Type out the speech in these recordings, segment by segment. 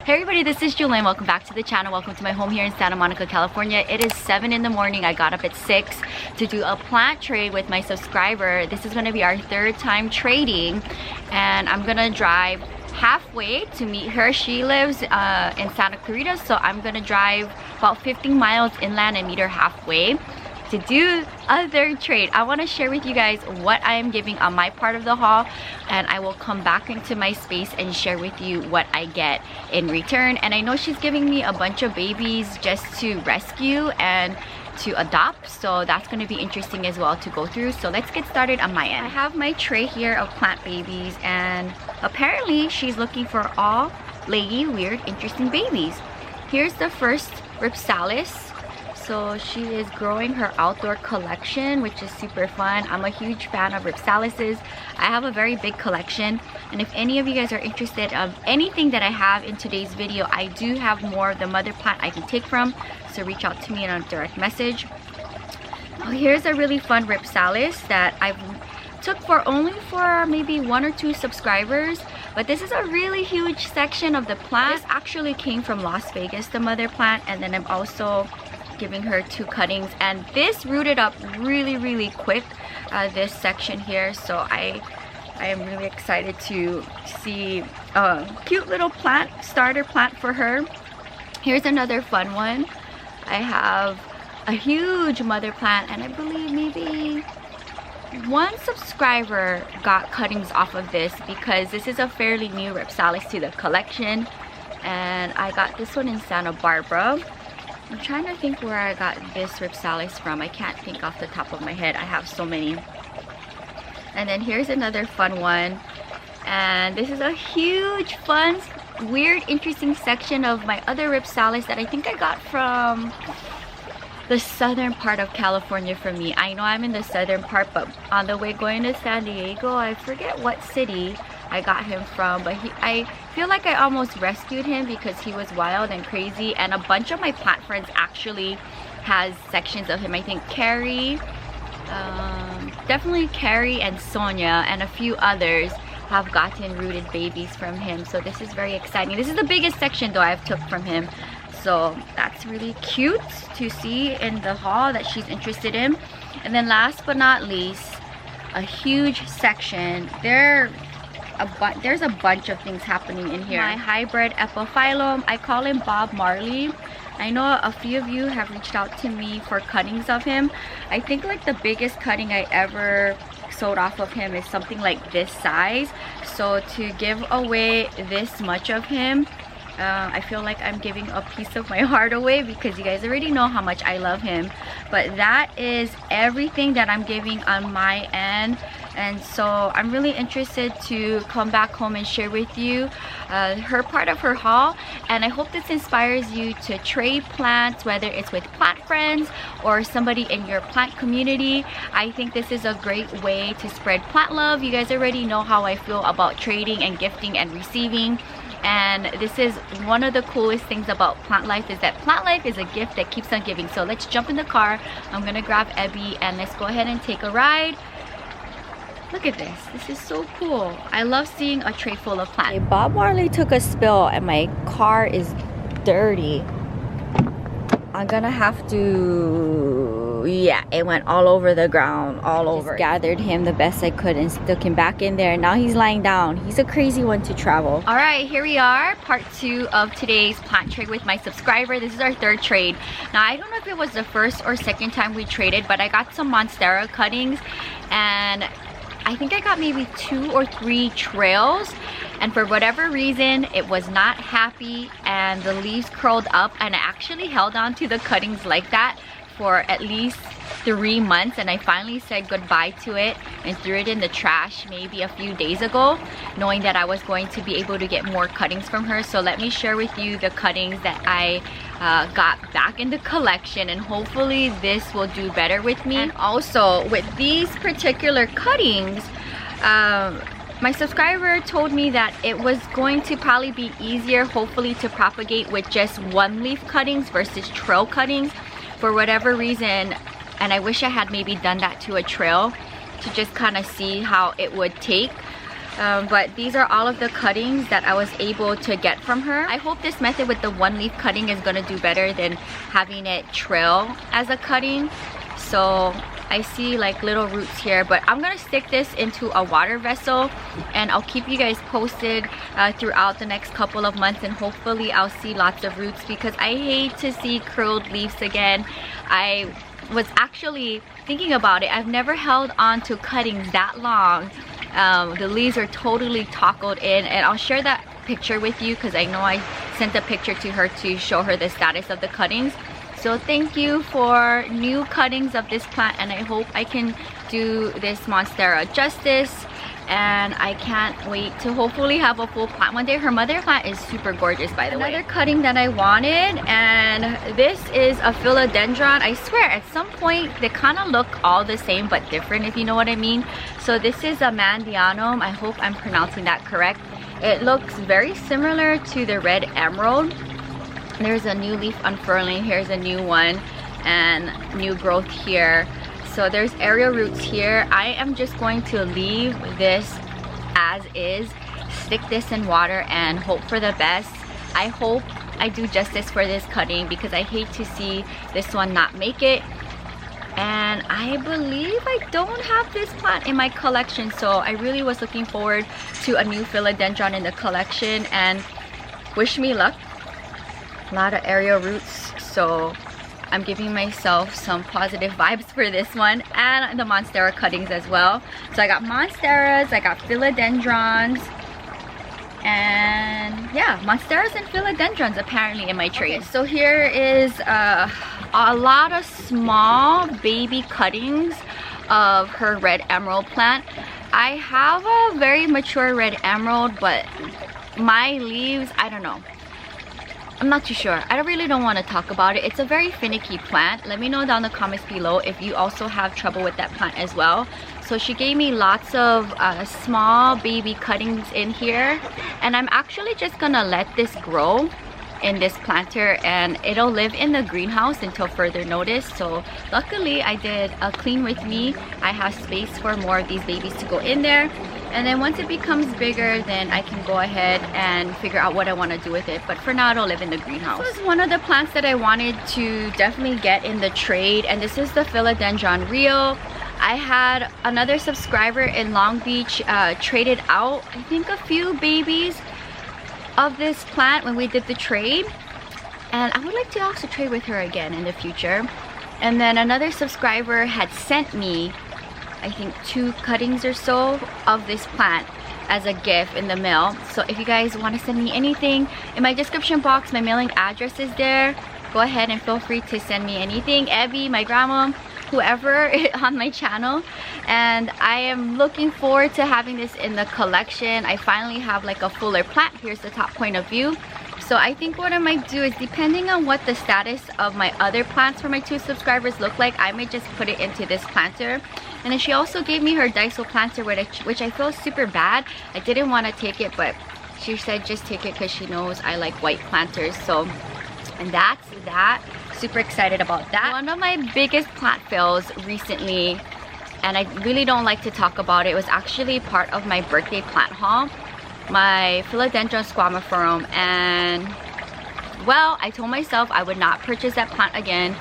Hey everybody, this is Jewelyn. Welcome back to the channel. Welcome to my home here in Santa Monica, California. It is 7 in the morning. I got up at 6 to do a plant trade with my subscriber. This is going to be our third time trading, and I'm going to drive halfway to meet her. She lives in Santa Clarita, so I'm going to drive about 15 miles inland and meet her halfway to do a third trade. I want to share with you guys what I am giving on my part of the haul, and I will come back into my space and share with you what I get in return. And I know she's giving me a bunch of babies just to rescue and to adopt, so that's going to be interesting as well to go through. So let's get started on my end. I have my tray here of plant babies, and apparently she's looking for all leggy, weird, interesting babies. Here's the first Ripsalis. So she is growing her outdoor collection, which is super fun. I'm a huge fan of Ripsalises. I have a very big collection, and if any of you guys are interested of anything that I have in today's video, I do have more of the mother plant I can take from, so reach out to me in a direct message. Oh, here's a really fun Ripsalis that I've took only for maybe 1 or 2 subscribers, but this is a really huge section of the plant. This actually came from Las Vegas, the mother plant, and then I'm also giving her 2 cuttings, and this rooted up really quick, this section here. So I am really excited to see a cute little plant, starter plant for her. Here's another fun one. I have a huge mother plant, and I believe maybe 1 subscriber got cuttings off of this because this is a fairly new Ripsalis to the collection, and I got this one in Santa Barbara. I'm trying to think where I got this Ripsalis from. I can't think off the top of my head. I have so many. And then here's another fun one. And this is a huge, fun, weird, interesting section of my other Ripsalis that I think I got from the southern part of California for me. I know I'm in the southern part, but on the way going to San Diego, I forget what city I got him from, but I feel like I almost rescued him because he was wild and crazy, and a bunch of my plant friends actually has sections of him. I think Carrie, definitely Carrie and Sonia and a few others have gotten rooted babies from him, so this is very exciting. This is the biggest section though I've took from him, so that's really cute to see in the haul that she's interested in. And then last but not least, a huge section. There's a bunch of things happening in here. My hybrid epiphyllum, I call him Bob Marley. I know a few of you have reached out to me for cuttings of him. I think like the biggest cutting I ever sold off of him is something like this size. So to give away this much of him, I feel like I'm giving a piece of my heart away because you guys already know how much I love him. But that is everything that I'm giving on my end. And so I'm really interested to come back home and share with you her part of her haul. And I hope this inspires you to trade plants, whether it's with plant friends or somebody in your plant community. I think this is a great way to spread plant love. You guys already know how I feel about trading and gifting and receiving. And this is one of the coolest things about plant life, is that plant life is a gift that keeps on giving. So let's jump in the car. I'm gonna grab Ebby and let's go ahead and take a ride. Look at this. This is so cool. I love seeing a tray full of plants. Okay, Bob Marley took a spill and my car is dirty. I'm gonna have to, yeah, it went all over the ground, all over. Just gathered him the best I could and stuck him back in there. Now he's lying down. He's a crazy one to travel. All right, here we are, part 2 of today's plant trade with my subscriber. This is our 3rd trade. Now I don't know if it was the first or second time we traded, but I got some Monstera cuttings, and I think I got maybe 2 or 3 trails, and for whatever reason it was not happy and the leaves curled up, and I actually held on to the cuttings like that for at least 3 months, and I finally said goodbye to it and threw it in the trash maybe a few days ago, knowing that I was going to be able to get more cuttings from her. So let me share with you the cuttings that I got back in the collection, and hopefully this will do better with me. And also with these particular cuttings, my subscriber told me that it was going to probably be easier, hopefully, to propagate with just 1-leaf cuttings versus trail cuttings for whatever reason. And I wish I had maybe done that to a trail to just kind of see how it would take. But these are all of the cuttings that I was able to get from her. I hope this method with the one leaf cutting is gonna do better than having it trail as a cutting. So I see like little roots here, but I'm gonna stick this into a water vessel and I'll keep you guys posted throughout the next couple of months, and hopefully I'll see lots of roots because I hate to see curled leaves again. I was actually thinking about it. I've never held on to cuttings that long. The leaves are totally tockled in, and I'll share that picture with you because I know I sent a picture to her to show her the status of the cuttings. So thank you for new cuttings of this plant, and I hope I can do this Monstera justice, and I can't wait to hopefully have a full plant one day. Her mother plant is super gorgeous, by the way. Another cutting that I wanted, and this is a Philodendron. I swear at some point they kind of look all the same but different, if you know what I mean. So this is a Mandianum. I hope I'm pronouncing that correct. It looks very similar to the red emerald. There's a new leaf unfurling, here's a new one, and new growth here. So there's aerial roots here. I am just going to leave this as is, stick this in water and hope for the best. I hope I do justice for this cutting because I hate to see this one not make it. And I believe I don't have this plant in my collection, so I really was looking forward to a new Philodendron in the collection, and wish me luck. A lot of aerial roots, so I'm giving myself some positive vibes for this one, and the Monstera cuttings as well. So I got Monsteras, I got Philodendrons, and yeah, Monsteras and Philodendrons apparently in my trade. Okay, so here is a lot of small baby cuttings of her red emerald plant. I have a very mature red emerald, but my leaves, I don't know. I'm not too sure. I really don't want to talk about it. It's a very finicky plant. Let me know down in the comments below if you also have trouble with that plant as well. So she gave me lots of small baby cuttings in here, and I'm actually just gonna let this grow in this planter, and it'll live in the greenhouse until further notice. So luckily I did a clean with me. I have space for more of these babies to go in there, and then once it becomes bigger, then I can go ahead and figure out what I want to do with it. But for now, it'll live in the greenhouse. This is one of the plants that I wanted to definitely get in the trade, and this is the Philodendron Rio. I had another subscriber in Long Beach traded out, I think, a few babies of this plant when we did the trade, and I would like to also trade with her again in the future. And then another subscriber had sent me, I think, 2 cuttings or so of this plant as a gift in the mail. So if you guys want to send me anything, in my description box my mailing address is there. Go ahead and feel free to send me anything. Abby, my grandma, whoever on my channel. And I am looking forward to having this in the collection. I finally have like a fuller plant. Here's the top point of view. So I think what I might do is, depending on what the status of my other plants for my 2 subscribers look like, I might just put it into this planter. And then she also gave me her Daiso planter, which I feel super bad. I didn't want to take it, but she said just take it because she knows I like white planters. So, and that's that. Super excited about that. One of my biggest plant fails recently, and I really don't like to talk about it, was actually part of my birthday plant haul. My Philodendron squamiferum, and well, I told myself I would not purchase that plant again,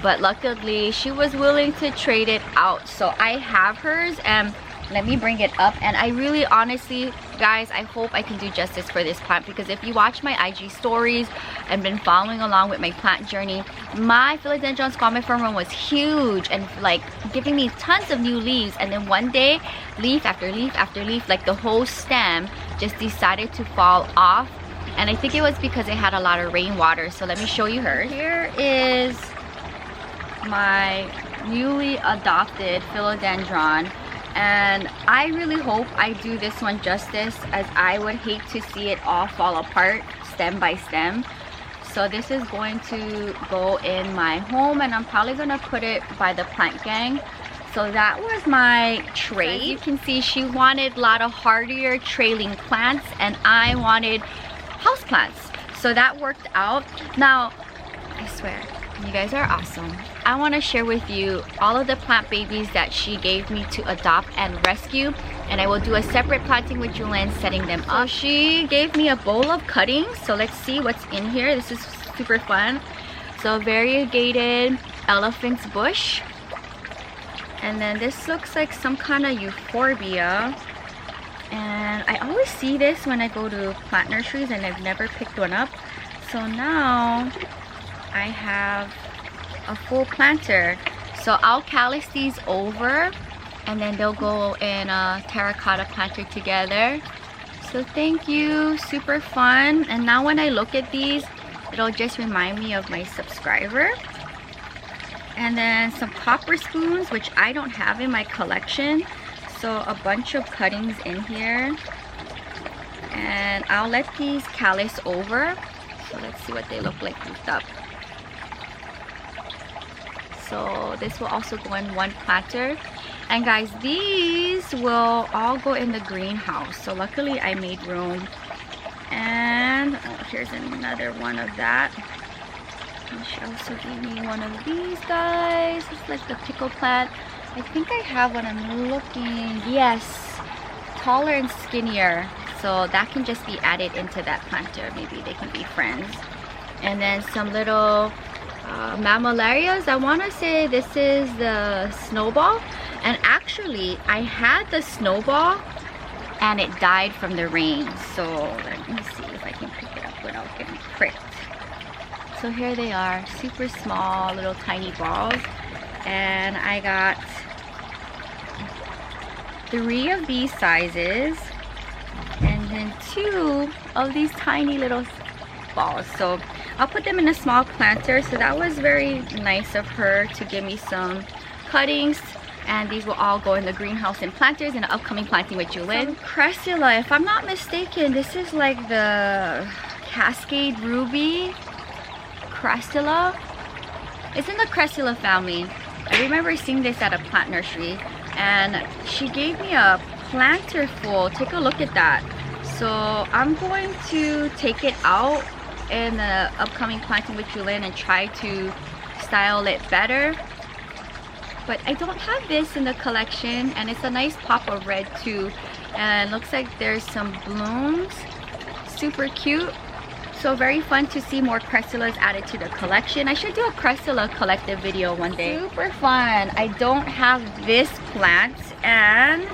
but luckily she was willing to trade it out. So I have hers, and let me bring it up. And I really, honestly, guys, I hope I can do justice for this plant, because if you watch my IG stories and been following along with my plant journey, my Philodendron squamiferum was huge and like giving me tons of new leaves, and then one day, leaf after leaf after leaf, like the whole stem just decided to fall off. And I think it was because it had a lot of rainwater. So let me show you her. Here is my newly adopted Philodendron, and I really hope I do this one justice, as I would hate to see it all fall apart stem by stem. So this is going to go in my home, and I'm probably gonna put it by the plant gang. So that was my trade. As you can see, she wanted a lot of hardier trailing plants, and I wanted house plants. So that worked out. Now, I swear, you guys are awesome. I want to share with you all of the plant babies that she gave me to adopt and rescue. and I will do a separate planting with Jewelyn, setting them up. She gave me a bowl of cuttings, so let's see what's in here. This is super fun. So variegated elephant's bush, and then this looks like some kind of euphorbia, and I always see this when I go to plant nurseries and I've never picked one up. So now I have a full planter, so I'll callus these over and then they'll go in a terracotta planter together. So thank you, super fun. And now when I look at these, it'll just remind me of my subscriber. And then some copper spoons, which I don't have in my collection, so a bunch of cuttings in here, and I'll let these callus over. So let's see what they look like roofed up. So this will also go in one planter. And guys, these will all go in the greenhouse. So luckily I made room. And oh, here's another one of that. And she also gave me one of these guys. It's like the pickle plant. I think I have one. I'm looking. Yes, taller and skinnier. So that can just be added into that planter. Maybe they can be friends. And then some little mammillarias. I want to say this is the snowball. And actually, I had the snowball and it died from the rain. So let me see if I can pick it up without getting pricked. So here they are, super small, little tiny balls. And I got 3 of these sizes and then 2 of these tiny little balls. So I'll put them in a small planter. So that was very nice of her to give me some cuttings, and these will all go in the greenhouse and planters in the upcoming planting with Jewelyn. Cressula, if I'm not mistaken, this is like the Cascade Ruby Cressula. It's in the Cressula family. I remember seeing this at a plant nursery, and she gave me a planter full. Take a look at that. So I'm going to take it out in the upcoming planting with Jewelyn and try to style it better. But I don't have this in the collection, and it's a nice pop of red too, and looks like there's some blooms. Super cute. So very fun to see more cressulas added to the collection. I should do a cressula collective video one day. Super fun. I don't have this plant, and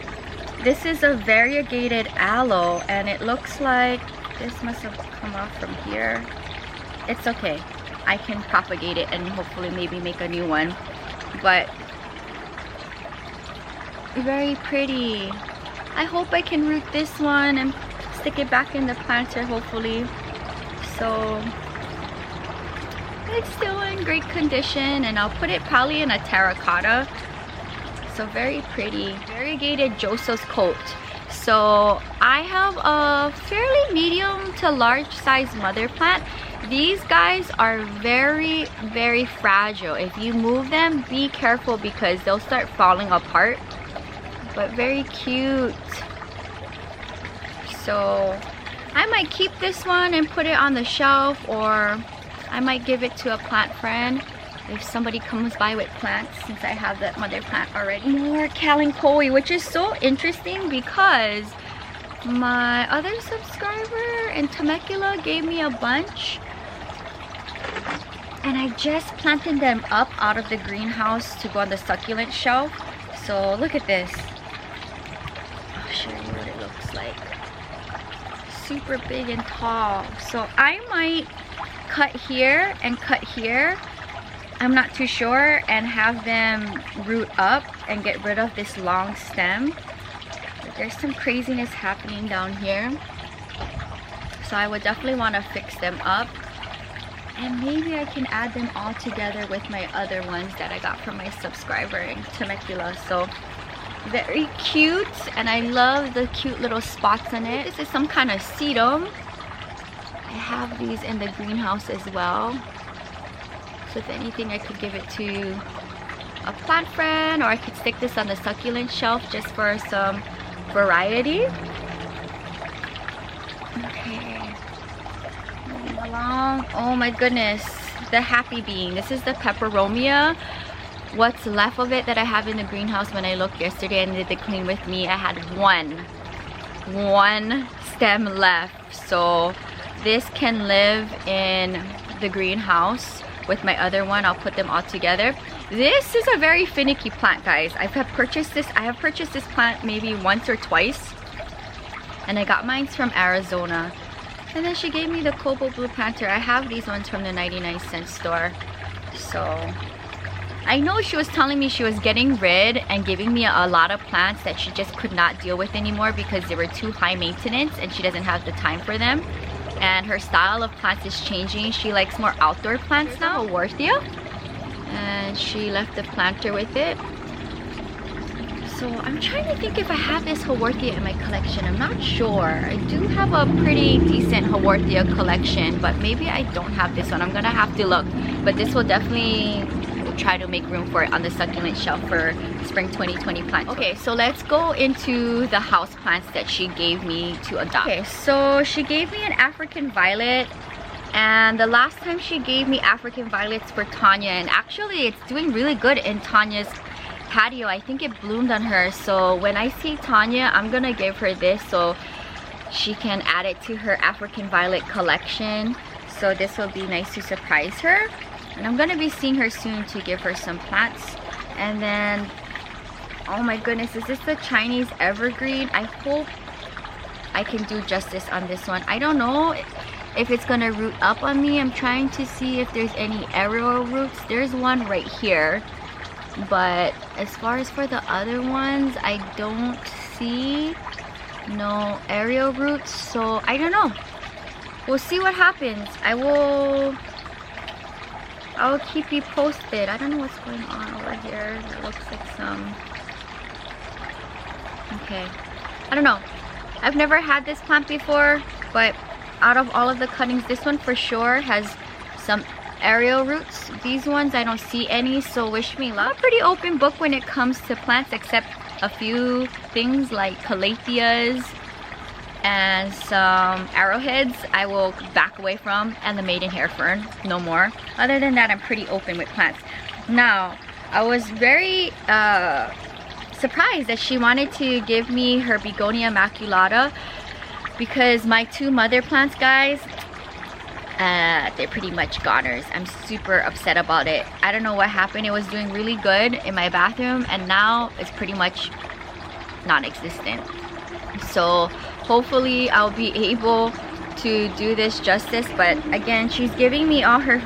this is a variegated aloe, and it looks like this must have come off from here. It's okay. I can propagate it and hopefully maybe make a new one. But very pretty. I hope I can root this one and stick it back in the planter hopefully. So it's still in great condition, and I'll put it probably in a terracotta. So very pretty. Variegated Joseph's coat. So I have a fairly medium to large size mother plant. These guys are very, very fragile. If you move them, be careful because they'll start falling apart. But very cute. So I might keep this one and put it on the shelf, or I might give it to a plant friend if somebody comes by with plants, since I have that mother plant already. More kalanchoe, which is so interesting because my other subscriber in Temecula gave me a bunch, and I just planted them up out of the greenhouse to go on the succulent shelf. So look at this. I'll show you what it looks like. Super big and tall. So I might cut here and cut here, I'm not too sure, and have them root up and get rid of this long stem. But there's some craziness happening down here, so I would definitely want to fix them up, and maybe I can add them all together with my other ones that I got from my subscriber in Temecula. So very cute, and I love the cute little spots in it. This is some kind of sedum. I have these in the greenhouse as well, so if anything I could give it to a plant friend, or I could stick this on the succulent shelf just for some variety. Okay, moving along. Oh my goodness, the happy bean. This is the peperomia. what's left of it that I have in the greenhouse. When I looked yesterday and did the clean with me, I had one stem left. So this can live in the greenhouse with my other one. I'll put them all together. This is a very finicky plant, guys. I have purchased this plant maybe once or twice, and I got mine from Arizona. And then she gave me the cobalt blue planter. I have these ones from the 99-cent store. So I know she was telling me she was getting rid and giving me a lot of plants that she just could not deal with anymore because they were too high maintenance and she doesn't have the time for them. And her style of plants is changing. She likes more outdoor plants now. Haworthia. And she left the planter with it. So I'm trying to think if I have this Haworthia in my collection. I'm not sure. I do have a pretty decent Haworthia collection, but maybe I don't have this one. I'm gonna have to look. But this will definitely try to make room for it on the succulent shelf for spring 2020 plant. Okay, so let's go into the house plants that she gave me to adopt. Okay, so she gave me an African violet. And the last time she gave me African violets for Tanya, and actually it's doing really good in Tanya's patio. I think it bloomed on her. So when I see Tanya, I'm gonna give her this so she can add it to her African violet collection. So this will be nice to surprise her. And I'm gonna be seeing her soon to give her some plants. And then, oh my goodness, is this the Chinese evergreen? I hope I can do justice on this one. I don't know if it's gonna root up on me. I'm trying to see if there's any aerial roots. There's one right here, but as far as for the other ones, I don't see no aerial roots. So I don't know, we'll see what happens. I will keep you posted. I don't know what's going on over here. It looks like some, okay, I don't know. I've never had this plant before, but out of all of the cuttings, this one for sure has some aerial roots. These ones I don't see any, so wish me luck. I'm a pretty open book when it comes to plants, except a few things like calatheas and some arrowheads I will back away from, and the maiden hair fern, no more. Other than that, I'm pretty open with plants. Now, I was very surprised that she wanted to give me her Begonia maculata, because my two mother plants, guys, they're pretty much goners. I'm super upset about it. I don't know what happened. It was doing really good in my bathroom, and now it's pretty much non-existent. So hopefully I'll be able to do this justice. But again, she's giving me all her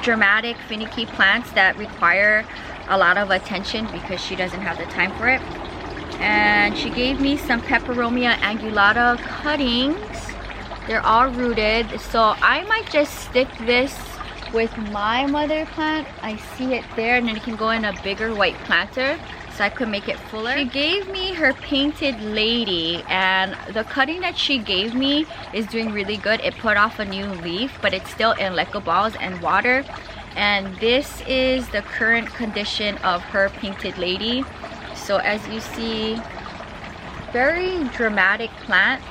dramatic, finicky plants that require a lot of attention because she doesn't have the time for it. And she gave me some Peperomia angulata cuttings. They're all rooted, so I might just stick this with my mother plant. I see it there, and then it can go in a bigger white planter so I could make it fuller. She gave me her painted lady, and the cutting that she gave me is doing really good. It put off a new leaf, but it's still in leco balls and water. And this is the current condition of her painted lady. So as you see, very dramatic plant.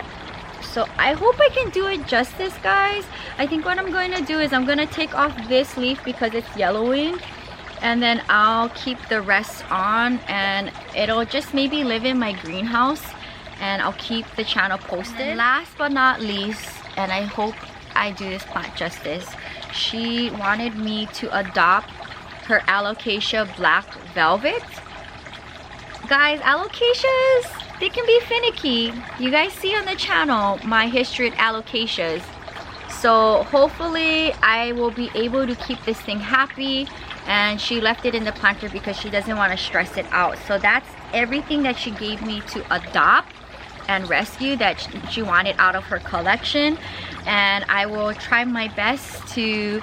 So I hope I can do it justice, guys. I think what I'm going to do is I'm going to take off this leaf because it's yellowing, and then I'll keep the rest on, and it'll just maybe live in my greenhouse, and I'll keep the channel posted. And last but not least, and I hope I do this plant justice, she wanted me to adopt her Alocasia Black Velvet. Guys, alocasias, they can be finicky. You guys see on the channel my history with alocasias. So hopefully I will be able to keep this thing happy. And she left it in the planter because she doesn't want to stress it out. So that's everything that she gave me to adopt and rescue that she wanted out of her collection. And I will try my best to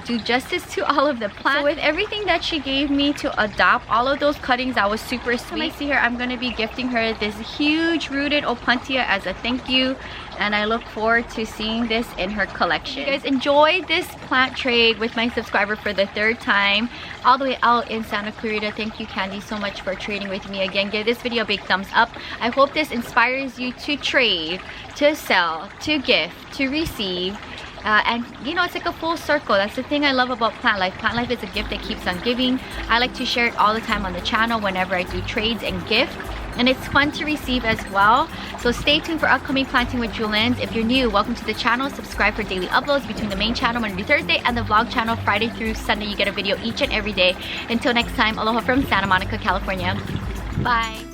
do justice to all of the plants. So with everything that she gave me to adopt, all of those cuttings, that was super sweet. When I see her, I'm going to be gifting her this huge rooted Opuntia as a thank you, and I look forward to seeing this in her collection. If you guys enjoyed this plant trade with my subscriber for the third time all the way out in Santa Clarita, thank you, Candy, so much for trading with me. Again, give this video a big thumbs up. I hope this inspires you to trade, to sell, to gift, to receive, And you know, it's like a full circle. That's the thing I love about plant life. Plant life is a gift that keeps on giving. I like to share it all the time on the channel whenever I do trades and gifts, and it's fun to receive as well. So stay tuned for upcoming planting with Jewelyn. If you're new, welcome to the channel. Subscribe for daily uploads between the main channel Monday through Thursday and the vlog channel Friday through Sunday. You get a video each and every day. Until next time, aloha from Santa Monica, California. Bye.